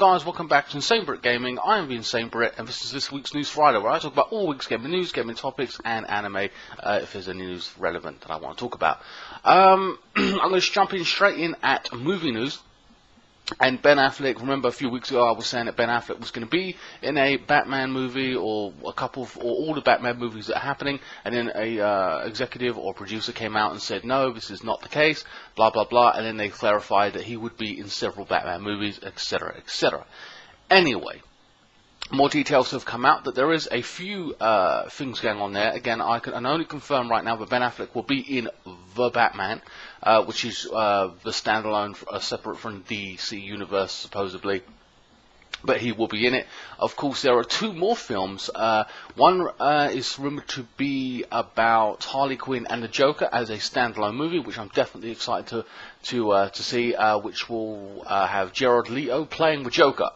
guys, welcome back to INSANEBRIT Gaming. I am the INSANEBRIT, and this is this week's News Friday, where I talk about all week's gaming news, gaming topics, and anime, if there's any news relevant that I want to talk about. I'm going to jump in straight in at movie news. And Ben Affleck, remember a few weeks ago I was saying that Ben Affleck was going to be in a Batman movie, or a couple of, or all the Batman movies that are happening, and then a executive or producer came out and said, no, this is not the case, blah blah blah, and then they clarified that he would be in several Batman movies, etc, etc. Anyway, more details have come out that there is a few things going on there. Again, I can only confirm right now that Ben Affleck will be in The Batman, which is the standalone, separate from the DC universe, supposedly. But he will be in it. Of course, there are two more films. One is rumored to be about Harley Quinn and the Joker as a standalone movie, which I'm definitely excited to see, which will have Jared Leto playing the Joker.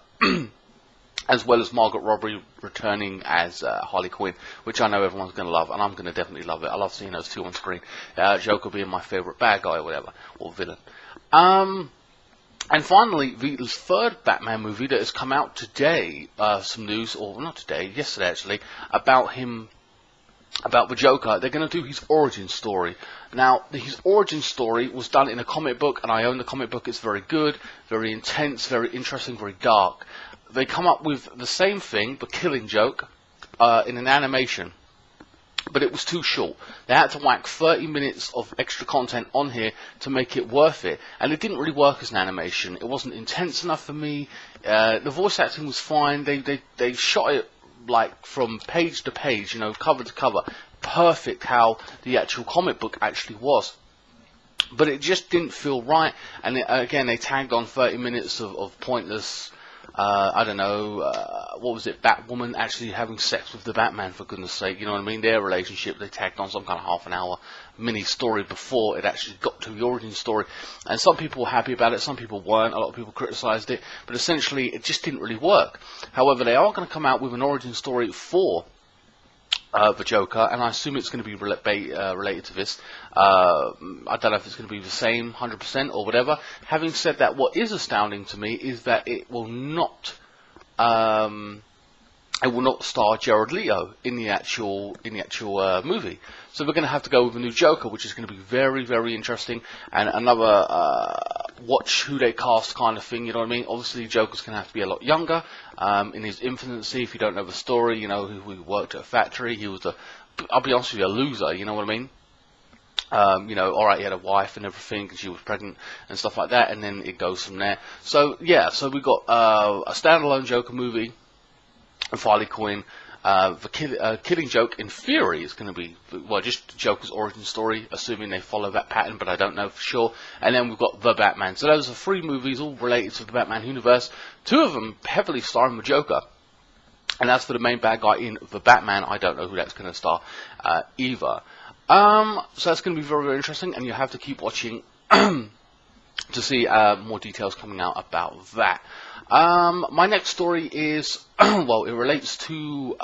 As well as Margot Robbie returning as Harley Quinn, which I know everyone's going to love, and I'm going to definitely love it. I love seeing those two on screen. Joker being my favourite bad guy or whatever, or villain. And finally, the third Batman movie that has come out today, some news, or not today, yesterday actually, about him, about the Joker. They're going to do his origin story. Now, his origin story was done in a comic book, and I own the comic book. It's very good, very intense, very interesting, very dark. They come up with the same thing, the Killing Joke, in an animation, but it was too short. They had to whack 30 minutes of extra content on here to make it worth it, and it didn't really work as an animation. It wasn't intense enough for me. The voice acting was fine. They shot it like from page to page, you know, cover to cover, perfect how the actual comic book actually was. But it just didn't feel right, and again, they tagged on 30 minutes of pointless. I don't know, what was it, Batwoman actually having sex with the Batman, for goodness sake, you know what I mean, their relationship, they tagged on some kind of half an hour mini story before it actually got to the origin story, and some people were happy about it, some people weren't, a lot of people criticised it, but essentially it just didn't really work. However, they are going to come out with an origin story for the Joker, and I assume it's going to be related to this. I don't know if it's going to be the same 100% or whatever. Having said that, what is astounding to me is that it will not star Jared Leto in the actual movie. So we're going to have to go with a new Joker, which is going to be very, very interesting, and another watch who they cast kind of thing, you know what I mean? Obviously, Joker's going to have to be a lot younger. In his infancy, if you don't know the story, you know, he worked at a factory. He was I'll be honest with you, a loser, you know what I mean? You know, alright, he had a wife and everything, and she was pregnant and stuff like that, and then it goes from there. So, yeah, so we got a standalone Joker movie of Harley Quinn. The Killing Joke, in theory, is going to be, well, just Joker's origin story, assuming they follow that pattern, but I don't know for sure. And then we've got The Batman. So those are three movies, all related to the Batman universe. Two of them heavily starring the Joker. And as for the main bad guy in The Batman, I don't know who that's going to star either. So that's going to be very, very interesting, and you have to keep watching to see more details coming out about that. My next story is, well, it relates to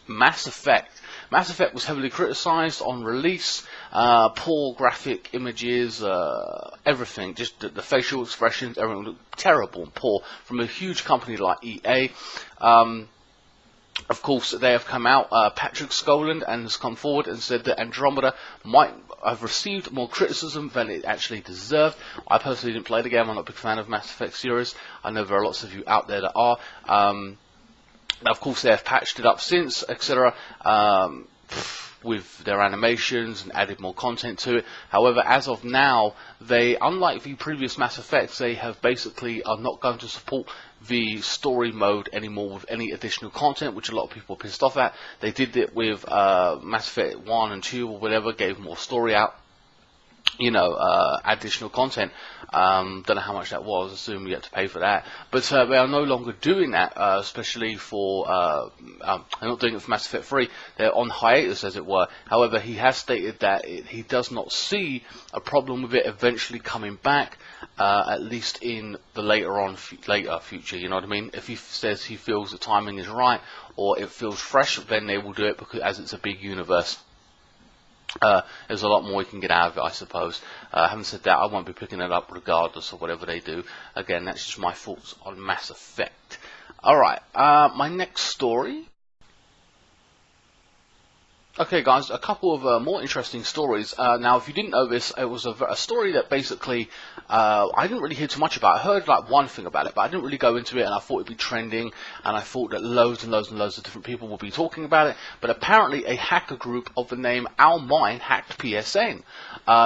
Mass Effect. Mass Effect was heavily criticised on release, poor graphic images, everything, just the facial expressions, everything looked terrible and poor from a huge company like EA. Of course, they have come out, Patrick Scoland, and has come forward and said that Andromeda might have received more criticism than it actually deserved. I personally didn't play the game. I'm not a big fan of Mass Effect series. I know there are lots of you out there that are. Of course, they have patched it up since, etc. With their animations and added more content to it. However, as of now, they, unlike the previous Mass Effects, they have basically are not going to support the story mode anymore with any additional content, which a lot of people are pissed off at. They did it with Mass Effect 1 and 2 or whatever, gave more story out, you know, additional content. Don't know how much that was, assume you had to pay for that. But they are no longer doing that, especially for, they're not doing it for Mass Effect 3. They're on hiatus, as it were. However, he has stated that he does not see a problem with it eventually coming back, at least in the later future, you know what I mean? If he says he feels the timing is right, or it feels fresh, then they will do it, because as it's a big universe. There's a lot more you can get out of it, I suppose. Having said that, I won't be picking it up regardless of whatever they do. Again, that's just my thoughts on Mass Effect. Alright, my next story. Okay guys, a couple of more interesting stories. Now, if you didn't know this, it was a story that basically I didn't really hear too much about. I heard like one thing about it, but I didn't really go into it, and I thought it'd be trending, and I thought that loads and loads and loads of different people would be talking about it. But apparently a hacker group of the name Al-Mine hacked PSN.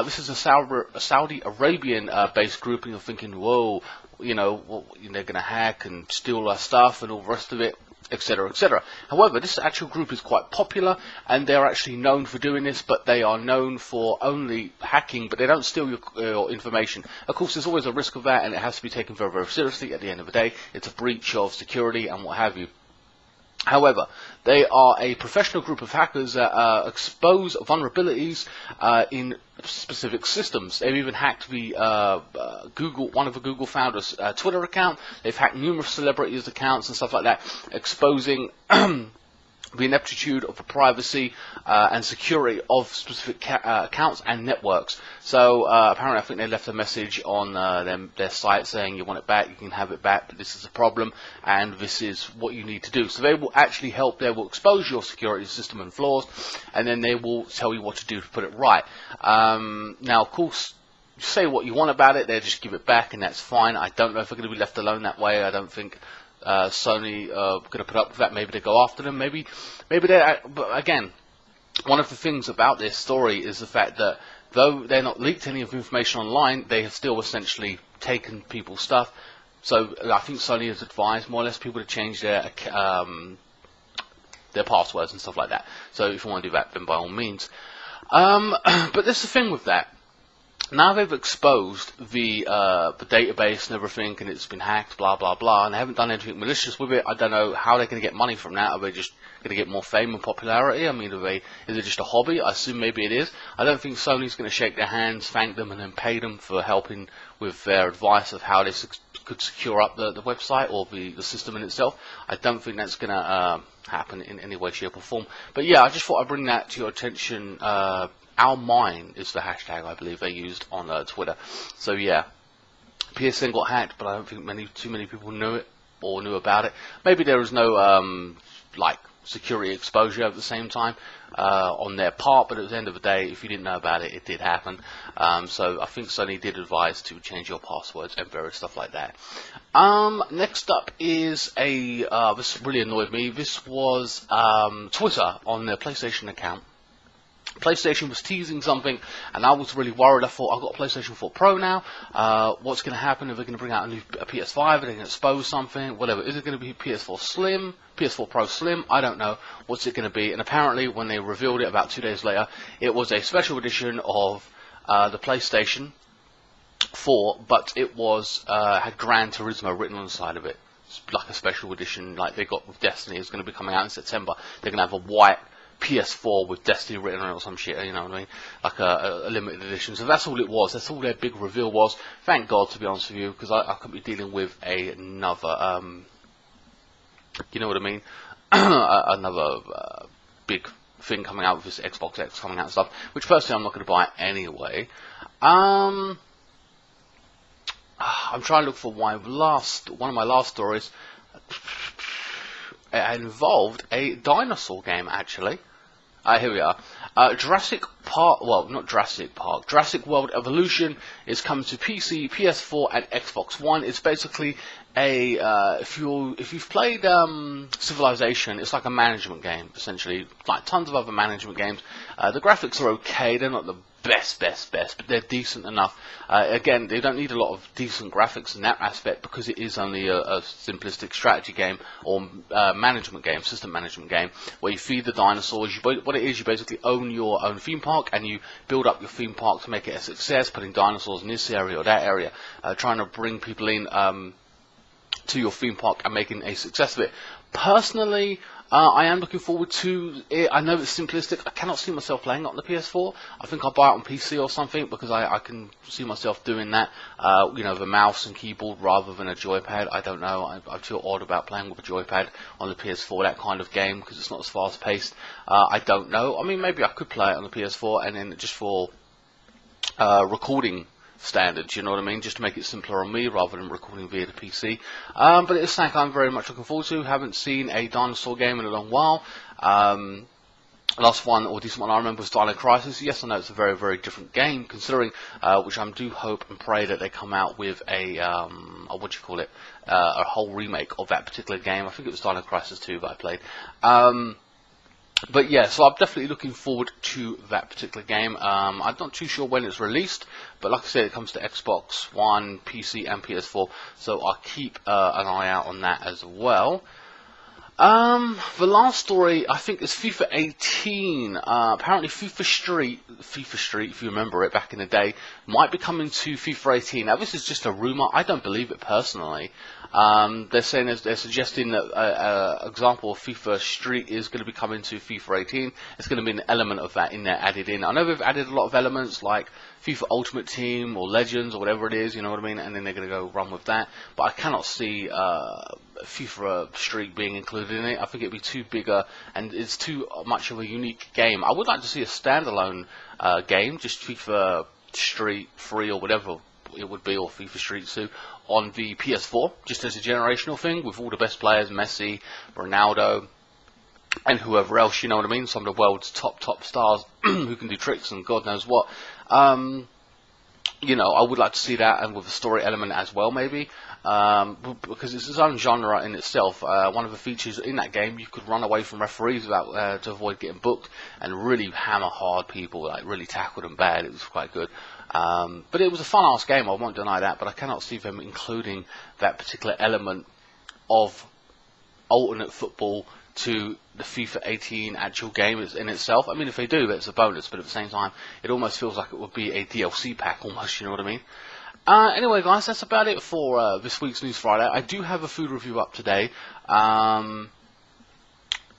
This is a Saudi Arabian based group, and you're thinking, whoa, you know, well, they're going to hack and steal our stuff and all the rest of it, etc., etc. However, this actual group is quite popular, and they're actually known for doing this, but they are known for only hacking, but they don't steal your information. Of course, there's always a risk of that, and it has to be taken very, very seriously. At the end of the day, it's a breach of security and what have you. However, they are a professional group of hackers that expose vulnerabilities in specific systems. They've even hacked the one of the Google founders' Twitter account. They've hacked numerous celebrities' accounts and stuff like that, exposing the ineptitude of the privacy and security of specific accounts and networks. So apparently, I think they left a message on their site saying, you want it back, you can have it back, but this is a problem, and this is what you need to do. So they will actually help, they will expose your security system and flaws, and then they will tell you what to do to put it right. Now, of course, you say what you want about it, they just give it back, and that's fine. I don't know if they're going to be left alone that way. I don't think Sony are going to put up with that. Maybe they go after them. Maybe they. But again, one of the things about this story is the fact that though they're not leaked any of the information online, they have still essentially taken people's stuff. So I think Sony has advised more or less people to change their passwords and stuff like that. So if you want to do that, then by all means. But there's the thing with that. Now they've exposed the database and everything, and it's been hacked, blah blah blah, and they haven't done anything malicious with it. I don't know how they're going to get money from that. Are they just going to get more fame and popularity? I mean, is it just a hobby? I assume maybe it is. I don't think Sony's going to shake their hands, thank them, and then pay them for helping with their advice of how they could secure up the website or the system in itself. I don't think that's going to happen in any way, shape, or form. But yeah, I just thought I'd bring that to your attention. Al-Mine is the hashtag I believe they used on Twitter. So yeah, PSN got hacked, but I don't think too many people knew it or knew about it. Maybe there was no like security exposure at the same time on their part, but at the end of the day, if you didn't know about it, it did happen. So I think Sony did advise to change your passwords and various stuff like that. Next up is this really annoyed me. This was Twitter on their PlayStation account. PlayStation was teasing something, and I was really worried. I thought, I've got a PlayStation 4 Pro now. What's going to happen? Are they going to bring out a PS5? Are they going to expose something? Whatever. Is it going to be PS4 Slim? PS4 Pro Slim? I don't know. What's it going to be? And apparently, when they revealed it about 2 days later, it was a special edition of the PlayStation 4, but it was had Gran Turismo written on the side of it. It's like a special edition, like they got with Destiny. It's going to be coming out in September. They're going to have a white PS4 with Destiny written on it or some shit, you know what I mean? Like a limited edition. So that's all it was. That's all their big reveal was. Thank God, to be honest with you, because I could be dealing with another, you know what I mean? Another big thing coming out with this Xbox X coming out and stuff, which personally I'm not going to buy anyway. I'm trying to look for one of my last stories. It involved a dinosaur game, actually. Here we are. Jurassic Park, well, not Jurassic Park. Jurassic World Evolution is coming to PC, PS4, and Xbox One. It's basically if you've played Civilization, it's like a management game, essentially. Like tons of other management games. The graphics are okay. They're not the best, but they're decent enough. Again, they don't need a lot of decent graphics in that aspect because it is only a simplistic strategy game or management game, system management game, where you feed the dinosaurs. What it is, you basically own your own theme park and you build up your theme park to make it a success, putting dinosaurs in this area or that area, trying to bring people in. to your theme park and making a success of it. Personally, I am looking forward to it. I know it's simplistic. I cannot see myself playing it on the PS4. I think I'll buy it on PC or something, because I can see myself doing that, you know, the mouse and keyboard rather than a joypad. I don't know. I feel odd about playing with a joypad on the PS4, that kind of game, because it's not as fast paced. I don't know. I mean, maybe I could play it on the PS4 and then just for recording standards, you know what I mean, just to make it simpler on me rather than recording via the PC. But it's something I'm very much looking forward to. Haven't seen a dinosaur game in a long while. Last one, or decent one I remember, was Dino Crisis. Yes, I know it's a very, very different game, considering, which I do hope and pray that they come out with a whole remake of that particular game. I think it was Dino Crisis 2 that I played. But yeah, so I'm definitely looking forward to that particular game. I'm not too sure when it's released, but like I said, it comes to Xbox One, PC, and PS4, so I'll keep an eye out on that as well. The last story, I think, is FIFA 18. Apparently FIFA Street, if you remember it back in the day, might be coming to FIFA 18. Now, this is just a rumor. I don't believe it personally. They're suggesting that an example of FIFA Street is going to be coming to FIFA 18. It's going to be an element of that in there added in. I know they've added a lot of elements like FIFA Ultimate Team or Legends or whatever it is, you know what I mean, and then they're going to go run with that. But I cannot see FIFA Street being included in it. I think it'd be too bigger and it's too much of a unique game. I would like to see a standalone game, just FIFA Street 3 or whatever it would be, or FIFA Street 2 on the PS4, just as a generational thing with all the best players, Messi, Ronaldo, and whoever else, you know what I mean, some of the world's top stars who can do tricks and God knows what. You know, I would like to see that, and with a story element as well, maybe, because it's its own genre in itself. One of the features in that game, you could run away from referees without to avoid getting booked, and really hammer hard people, like really tackle them bad. It was quite good. But it was a fun-ass game, I won't deny that, but I cannot see them including that particular element of alternate football to the FIFA 18 actual game in itself. I mean, if they do, that's a bonus, but at the same time, it almost feels like it would be a DLC pack almost, you know what I mean? Anyway, guys, that's about it for this week's News Friday. I do have a food review up today. I've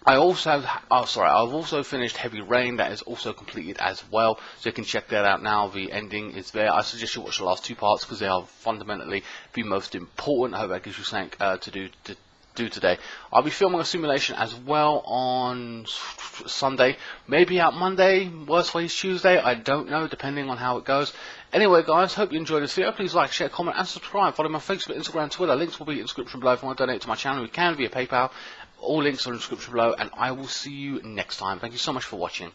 also finished Heavy Rain. That is also completed as well, so you can check that out now. The ending is there. I suggest you watch the last two parts because they are fundamentally the most important. I hope that gives you something to do today. I'll be filming a simulation as well on Sunday, maybe out Monday, worst case Tuesday, I don't know, depending on how it goes. Anyway, guys, hope you enjoyed this video. Please like, share, comment, and subscribe. Follow my Facebook, Instagram, Twitter. Links will be in the description below. If you want to donate to my channel, you can via PayPal. All links are in the description below, and I will see you next time. Thank you so much for watching.